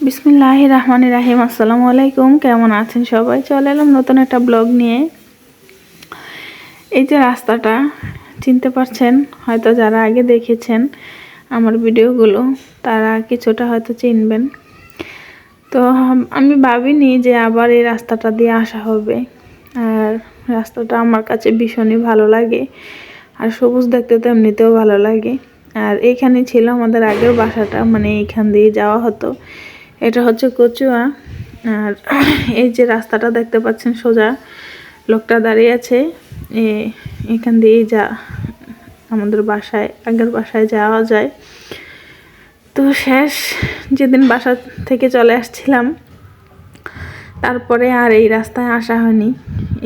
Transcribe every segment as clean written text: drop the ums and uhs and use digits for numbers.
বিসমিল্লাহির রহমানির রহিম। আসসালামু আলাইকুম। কেমন আছেন সবাই? চলে এলাম নতুন একটা ব্লগ নিয়ে। এই যে রাস্তাটা চিনতে পারছেন হয়তো, যারা আগে দেখেছেন আমার ভিডিওগুলো তারা কিছুটা হয়তো চিনবেন। তো আমি ভাবিনি যে আবার এই রাস্তাটা দিয়ে আসা হবে। আর রাস্তাটা আমার কাছে ভীষণই ভালো লাগে, আর সবুজ দেখতে তো এমনিতেও ভালো লাগে। আর এইখানে ছিল আমাদের আগের বাসাটা, মানে এইখান দিয়ে যাওয়া হতো। এটা হচ্ছে কচুয়া। আর এই যে রাস্তাটা দেখতে পাচ্ছেন, সোজা লোকটা দাঁড়িয়ে আছে, এখান দিয়ে আমাদের বাসায়, আগের বাসায় যাওয়া যায়। তো শেষ যেদিন বাসা থেকে চলে আসছিলাম, তারপরে আর এই রাস্তায় আসা হয়নি।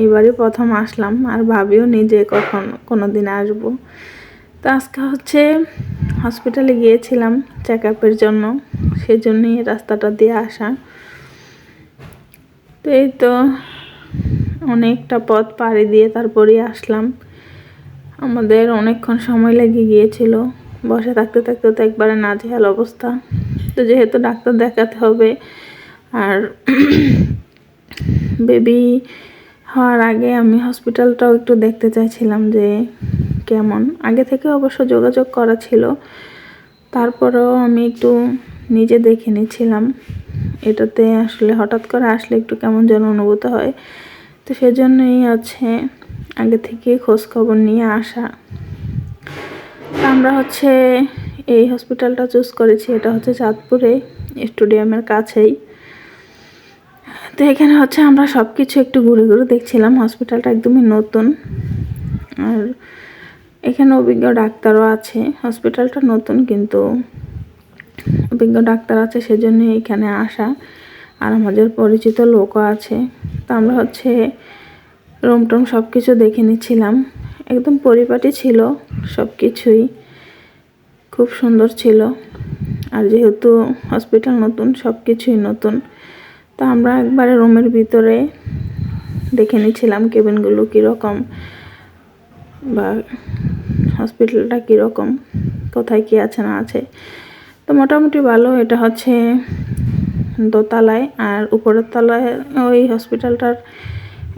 এবারই প্রথম আসলাম, আর ভাবিও নি যে কখন কোনো দিন আসবো। তো আজকে হচ্ছে হসপিটালে গিয়েছিলাম চেক আপের জন্য, সেজন্যই রাস্তাটা দিয়ে আসা। তো এই তো অনেকটা পথ পাড়ি দিয়ে তারপরে আসলাম। আমাদের অনেকক্ষণ সময় লেগে গিয়েছিল, বসে থাকতে থাকতে তো একবারে নাজেহাল অবস্থা। তো যেহেতু ডাক্তার দেখাতে হবে, আর বেবি হওয়ার আগে আমি হসপিটালটাও একটু দেখতে চাইছিলাম যে কেমন। আগে থেকে অবশ্য যোগাযোগ করা ছিল, তারপরেও আমি একটু নিজে দেখে নিচ্ছিলাম। এটাতে আসলে হঠাৎ করে আসলে একটু কেমন যেন অনুভূত হয়। তো সেজন্যই হচ্ছে আগে থেকে খোঁজ খবর নিয়ে আসা। আমরা হচ্ছে এই হসপিটালটা চুজ করেছি, এটা হচ্ছে চাঁদপুরে স্টেডিয়ামের কাছেই। তো এখানে হচ্ছে আমরা সব কিছু একটু ঘুরে ঘুরে দেখছিলাম। হসপিটালটা একদমই নতুন, আর এখানে অভিজ্ঞ ডাক্তারও আছে। হসপিটালটা নতুন কিন্তু অভিজ্ঞ ডাক্তার আছে, সেজন্য এখানে আসা। আর আমাদের পরিচিত লোকও আছে। তো আমরা হচ্ছে রুম টুম সব কিছু দেখে নিচ্ছিলাম। একদম পরিপাটি ছিল, সব কিছুই খুব সুন্দর ছিল। আর যেহেতু হসপিটাল নতুন, সব কিছুই নতুন, তো আমরা একবারে রুমের ভিতরে দেখে নিচ্ছিলাম কেবিনগুলো কীরকম, বা হসপিটালটা কীরকম, কোথায় কী আছে না আছে। তো মোটামুটি ভালো। এটা হচ্ছে দোতলায়, আর উপরের তলায় ওই হসপিটালটার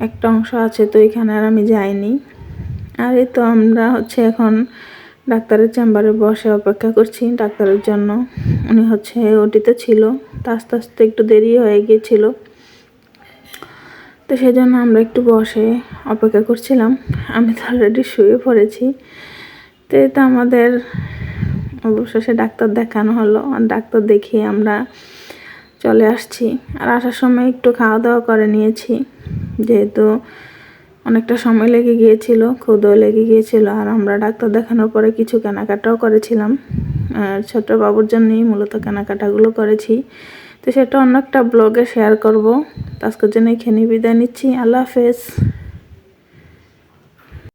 একটা অংশ আছে, তো এখানে আর আমি যাইনি। আর এই তো আমরা হচ্ছে এখন ডাক্তারের চেম্বারে বসে অপেক্ষা করছি ডাক্তারের জন্য। উনি হচ্ছে ওটিতে ছিল, তো আস্তে আস্তে একটু দেরি হয়ে গিয়েছিল, তো সেই জন্য আমরা একটু বসে অপেক্ষা করছিলাম। আমি তো অলরেডি শুয়ে পড়েছি। তো এই তো আমাদের অবশেষে ডাক্তার দেখানো হলো, আর ডাক্তার দেখিয়ে আমরা চলে আসছি। আর আসার সময় একটু খাওয়া দাওয়া করে নিয়েছি, যেহেতু অনেকটা সময় লেগে গিয়েছিল, ক্ষুধাও লেগে গিয়েছিল। আর আমরা ডাক্তার দেখানোর পরে কিছু কেনাকাটাও করেছিলাম, আর ছোট বাবুর জন্যই মূলত কেনাকাটাগুলো করেছি। তো সেটা অন্য একটা ব্লগে শেয়ার করব। আজকের জন্য এখানে বিদায় নিচ্ছি। আল্লাহ হাফেজ।